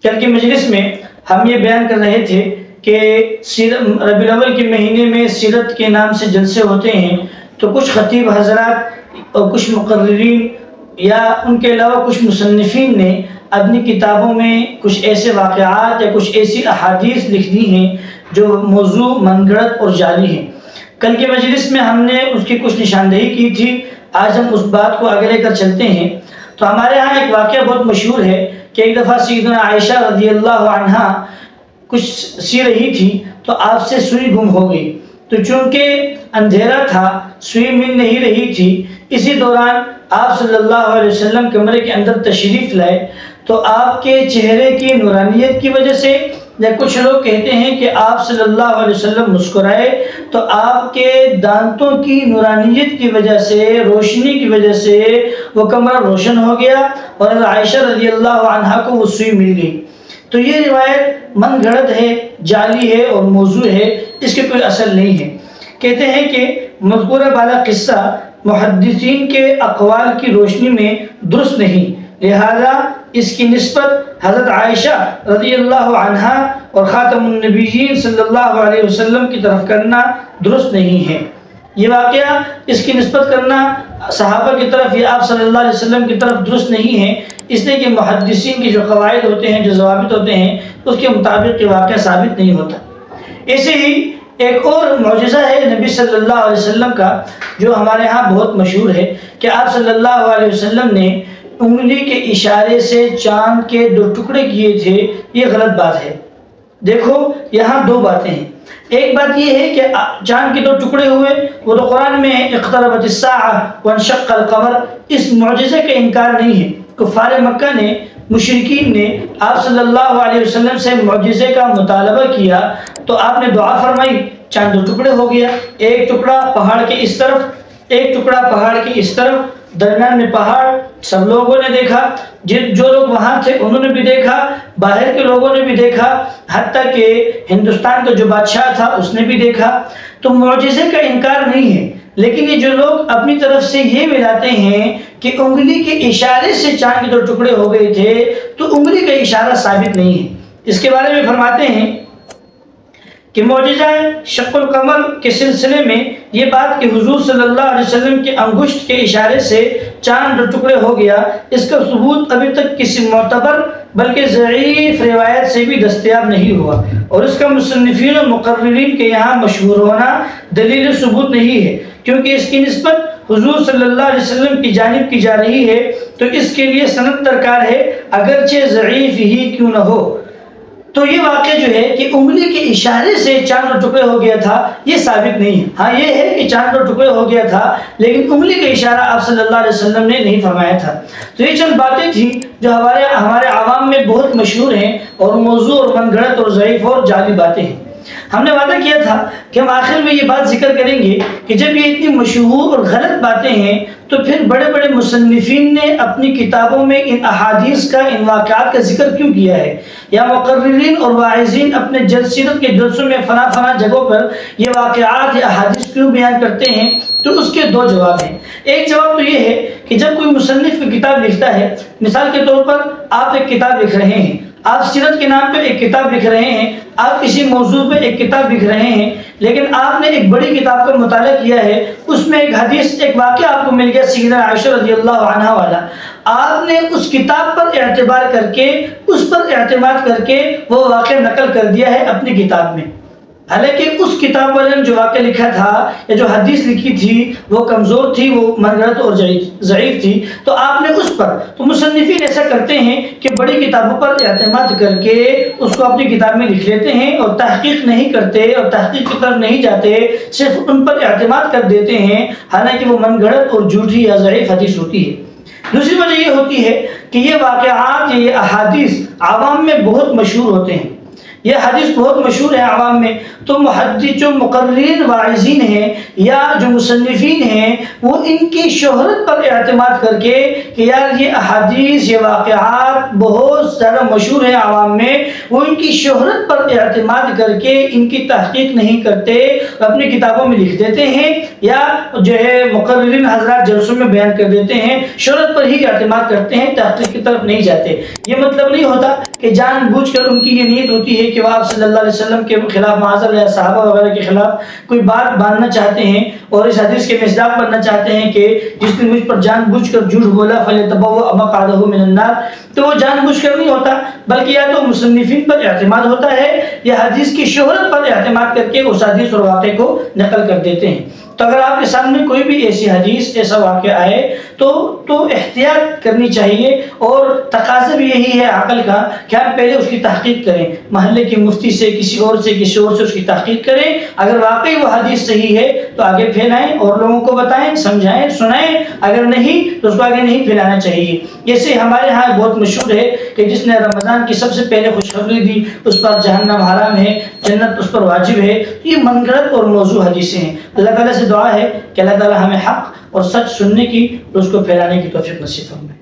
کل کی مجلس میں ہم یہ بیان کر رہے تھے کہ ربیع الاول کے مہینے میں سیرت کے نام سے جلسے ہوتے ہیں، تو کچھ خطیب حضرات اور کچھ مقررین یا ان کے علاوہ کچھ مصنفین نے اپنی کتابوں میں کچھ ایسے واقعات یا کچھ ایسی احادیث لکھ دی ہیں جو موضوع من گھڑت اور جعلی ہیں۔ کل کے مجلس میں ہم نے اس کی کچھ نشاندہی کی تھی، آج ہم اس بات کو آگے لے کر چلتے ہیں۔ تو ہمارے ہاں ایک واقعہ بہت مشہور ہے کہ ایک دفعہ سیدنا عائشہ رضی اللہ عنہا کچھ سی رہی تھی تو آپ سے سوئی گم ہو گئی، تو چونکہ اندھیرا تھا، سوئی مل نہیں رہی تھی، اسی دوران آپ صلی اللہ علیہ وسلم کمرے کے اندر تشریف لائے، تو آپ کے چہرے کی نورانیت کی وجہ سے، یا کچھ لوگ کہتے ہیں کہ آپ صلی اللہ علیہ وسلم مسکرائے تو آپ کے دانتوں کی نورانیت کی وجہ سے، روشنی کی وجہ سے وہ کمرہ روشن ہو گیا اور عائشہ رضی اللہ عنہا کو وہ سوئی مل گئی۔ تو یہ روایت من گھڑت ہے، جعلی ہے اور موضوع ہے، اس کے کوئی اصل نہیں ہے۔ کہتے ہیں کہ مذکورہ بالا قصہ محدثین کے اقوال کی روشنی میں درست نہیں، لہذا اس کی نسبت حضرت عائشہ رضی اللہ عنہا اور خاتم النبیین صلی اللہ علیہ وسلم کی طرف کرنا درست نہیں ہے۔ یہ واقعہ اس کی نسبت کرنا صحابہ کی طرف یا آپ صلی اللہ علیہ وسلم کی طرف درست نہیں ہے، اس لیے کہ محدثین کے جو قواعد ہوتے ہیں، جو ضوابط ہوتے ہیں، اس کے مطابق یہ واقعہ ثابت نہیں ہوتا۔ ایسے ہی ایک اور معجزہ ہے نبی صلی اللہ علیہ وسلم کا جو ہمارے ہاں بہت مشہور ہے کہ آپ صلی اللہ علیہ وسلم نے انگلی کے اشارے سے چاند کے 2 ٹکڑے کیے تھے۔ یہ غلط بات ہے۔ دیکھو یہاں 2 باتیں ہیں۔ ایک بات یہ ہے کہ چاند کے 2 ٹکڑے ہوئے، وہ تو قرآن میں ہے اقتربت الساعہ وانشق القمر، اس معجزے کا انکار نہیں ہے۔ کفار مکہ نے، مشرکین نے آپ صلی اللہ علیہ وسلم سے معجزے کا مطالبہ کیا تو آپ نے دعا فرمائی، چاند 2 ٹکڑے ہو گیا، ایک ٹکڑا پہاڑ کے اس طرف، ایک ٹکڑا پہاڑ کے اس طرف، درمیان میں پہاڑ، سب لوگوں نے دیکھا، جو لوگ وہاں تھے انہوں نے بھی دیکھا، باہر کے لوگوں نے بھی دیکھا، حتیٰ کہ ہندوستان کا جو بادشاہ تھا اس نے بھی دیکھا۔ تو معجزے کا انکار نہیں ہے، لیکن یہ جو لوگ اپنی طرف سے یہ ملاتے ہیں کہ انگلی کے اشارے سے چاند کے 2 ٹکڑے ہو گئے تھے، تو انگلی کا اشارہ ثابت نہیں ہے۔ اس کے بارے میں فرماتے ہیں کہ معجزہ شق القمر کے سلسلے میں یہ بات کہ حضور صلی اللہ علیہ وسلم کے انگشت کے اشارے سے چاند 2 ٹکڑے ہو گیا، اس کا ثبوت ابھی تک کسی معتبر بلکہ ضعیف روایت سے بھی دستیاب نہیں ہوا، اور اس کا مصنفین و مقررین کے یہاں مشہور ہونا دلیل ثبوت نہیں ہے، کیونکہ اس کی نسبت حضور صلی اللہ علیہ وسلم کی جانب کی جا رہی ہے، تو اس کے لیے سند درکار ہے اگرچہ ضعیف ہی کیوں نہ ہو۔ تو یہ واقعہ جو ہے کہ انگلی کے اشارے سے چاند 2 ٹکڑے ہو گیا تھا، یہ ثابت نہیں ہے۔ ہاں یہ ہے کہ چاند 2 ٹکڑے ہو گیا تھا، لیکن انگلی کا اشارہ آپ صلی اللہ علیہ وسلم نے نہیں فرمایا تھا۔ تو یہ چند باتیں تھیں جو ہمارے عوام میں بہت مشہور ہیں اور موضوع اور من گھڑت اور ضعیف اور جعلی باتیں ہیں۔ ہم نے وعدہ کیا تھا کہ ہم آخر میں یہ بات ذکر کریں گے کہ جب یہ اتنی مشہور اور غلط باتیں ہیں تو پھر بڑے بڑے مصنفین نے اپنی کتابوں میں ان احادیث کا، ان واقعات کا ذکر کیوں کیا ہے، یا مقررین اور واعظین اپنے سیرت کے جلسوں میں فلاں جگہوں پر یہ واقعات یا احادیث کیوں بیان کرتے ہیں۔ تو اس کے 2 جواب ہیں۔ ایک جواب تو یہ ہے کہ جب کوئی مصنف کوئی کتاب لکھتا ہے، مثال کے طور پر آپ ایک کتاب لکھ رہے ہیں، آپ سیرت کے نام پہ ایک کتاب لکھ رہے ہیں، آپ کسی موضوع پہ ایک کتاب لکھ رہے ہیں، لیکن آپ نے ایک بڑی کتاب کا مطالعہ کیا ہے، اس میں ایک حدیث، ایک واقعہ آپ کو مل گیا سیدنا عائشہ رضی اللہ عنہا والا، آپ نے اس کتاب پر اعتبار کر کے، اس پر اعتماد کر کے وہ واقعہ نقل کر دیا ہے اپنی کتاب میں، حالانکہ اس کتاب والے نے جو واقعہ لکھا تھا یا جو حدیث لکھی تھی وہ کمزور تھی، وہ من گھڑت اور ضعیف تھی، تو آپ نے اس پر، تو مصنفین ایسا کرتے ہیں کہ بڑی کتابوں پر اعتماد کر کے اس کو اپنی کتاب میں لکھ لیتے ہیں اور تحقیق نہیں کرتے اور تحقیق کی طرف نہیں جاتے، صرف ان پر اعتماد کر دیتے ہیں، حالانکہ وہ من گھڑت اور جھوٹی یا ضعیف حدیث ہوتی ہے۔ دوسری وجہ یہ ہوتی ہے کہ یہ واقعات، یہ احادیث عوام میں بہت مشہور ہوتے ہیں، یہ حدیث بہت مشہور ہے عوام میں. تو محدث جو مقررین واعظین ہیں یا جو مصنفین ہیں وہ ان کی شہرت پر اعتماد کر کے کہ یار یہ احادیث یہ واقعات بہت زیادہ مشہور ہیں عوام میں، وہ ان کی شہرت پر اعتماد کر کے ان کی تحقیق نہیں کرتے، اپنی کتابوں میں لکھ دیتے ہیں یا جو ہے مقررین حضرات جلسوں میں بیان کر دیتے ہیں، شہرت پر ہی اعتماد کرتے ہیں، تحقیق کی طرف نہیں جاتے. یہ مطلب نہیں ہوتا کہ جان بوجھ کر ان کی یہ نیت ہوتی ہے کہ وہ آپ صلی اللہ علیہ وسلم کے خلاف معاذ یا صحابہ وغیرہ کے خلاف کوئی بات باندھنا چاہتے ہیں اور اس حدیث کے مصداق بننا چاہتے ہیں کہ جس نے مجھ پر جان بوجھ کر جھوٹ بولا فلیتبوأ مقعدہ من النار. تو وہ جان بوجھ کر نہیں ہوتا، بلکہ یا تو مصنفین پر اعتماد ہوتا ہے یا حدیث کی شہرت پر اعتماد کر کے اس حدیث اور واقعے کو نقل کر دیتے ہیں. تو اگر آپ کے سامنے کوئی بھی ایسی حدیث ایسا واقعہ آئے تو احتیاط کرنی چاہیے، اور تقاضا بھی یہی ہے عقل کا کہ آپ پہلے اس کی تحقیق کریں، محلے کے مفتی سے کسی اور سے اس کی تحقیق کریں. اگر واقعی وہ حدیث صحیح ہے تو آگے پھیلائیں اور لوگوں کو بتائیں، سمجھائیں، سنائیں. اگر نہیں تو اس کو آگے نہیں پھیلانا چاہیے. جیسے ہمارے ہاں بہت مشہور ہے کہ جس نے رمضان کی سب سے پہلے خوشخبری دی اس پر جہنم حرام ہے، جنت اس پر واجب ہے. یہ من گھڑت اور موضوع حدیثیں ہیں. اللہ تعالیٰ سے دعا ہے کہ اللہ تعالیٰ ہمیں حق اور سچ سننے کی اور اس کو پھیلانے کی توفیق نصیب فرمائے.